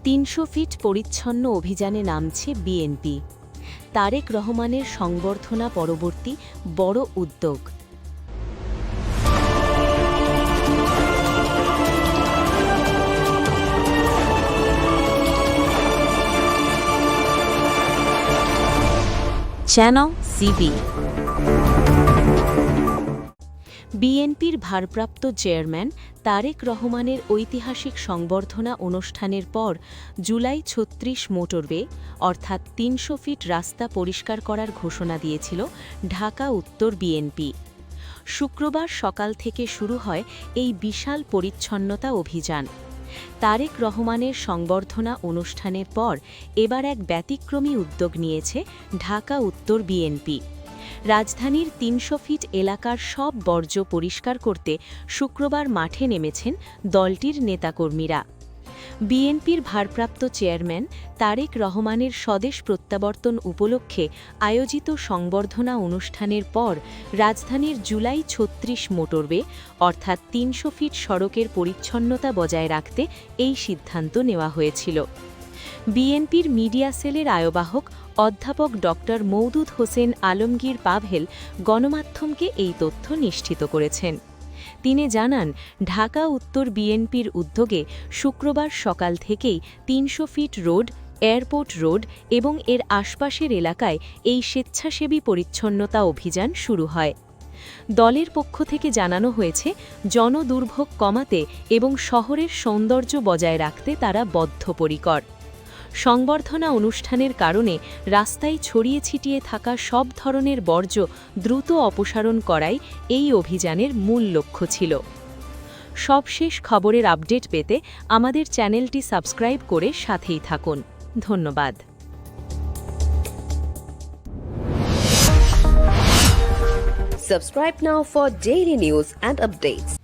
৩০০ fit পরিচ্ছন্ন অভিযানে নামছে বিএনপি। তারেক রহমানের সংবর্ধনা পরবর্তী বড় উদ্যোগ। চ্যানেল সিবি। বিএনপির ভারপ্রাপ্ত চেয়ারম্যান তারেক রহমানের ঐতিহাসিক সংবর্ধনা অনুষ্ঠানের পর জুলাই ৩৬ মোটরওয়ে অর্থাৎ ৩০০ ফিট রাস্তা পরিষ্কার করার ঘোষণা দিয়েছিল ঢাকা উত্তর বিএনপি। শুক্রবার সকাল থেকে শুরু হয় এই বিশাল পরিচ্ছন্নতা অভিযান। তারেক রহমানের সংবর্ধনা অনুষ্ঠানের পর এবার এক ব্যতিক্রমী উদ্যোগ নিয়েছে ঢাকা উত্তর বিএনপি। রাজধানীর ৩০০ ফিট এলাকার সব বর্জ্য পরিষ্কার করতে শুক্রবার মাঠে নেমেছেন দলটির নেতাকর্মীরা। বিএনপির ভারপ্রাপ্ত চেয়ারম্যান তারেক রহমানের স্বদেশ প্রত্যাবর্তন উপলক্ষে আয়োজিত সংবর্ধনা অনুষ্ঠানের পর রাজধানীর জুলাই ৩৬ মোটরওয়ে অর্থাৎ ৩০০ ফিট সড়কের পরিচ্ছন্নতা বজায় রাখতে এই সিদ্ধান্ত নেওয়া হয়েছিল। বিএনপির মিডিয়া সেলের আহ্বায়ক অধ্যাপক ড মওদুদ হোসেন আলমগীর পাভেল গণমাধ্যমকে এই তথ্য নিশ্চিত করেছেন। তিনি জানান, ঢাকা উত্তর বিএনপির উদ্যোগে শুক্রবার সকাল থেকেই ৩০০ ফিট রোড, এয়ারপোর্ট রোড এবং এর আশপাশের এলাকায় এই স্বেচ্ছাসেবী পরিচ্ছন্নতা অভিযান শুরু হয়। দলের পক্ষ থেকে জানানো হয়েছে, জনদুর্ভোগ কমাতে এবং শহরের সৌন্দর্য বজায় রাখতে তারা বদ্ধপরিকর। সংবর্ধনা অনুষ্ঠানের কারণে রাস্তায় ছড়িয়ে ছিটিয়ে থাকা সব ধরনের বর্জ্য দ্রুত অপসারণ করাই এই অভিযানের মূল লক্ষ্য ছিল। সবশেষ খবরের আপডেট পেতে আমাদের চ্যানেলটি সাবস্ক্রাইব করে সাথেই থাকুন। ধন্যবাদ। Subscribe now for daily news and updates.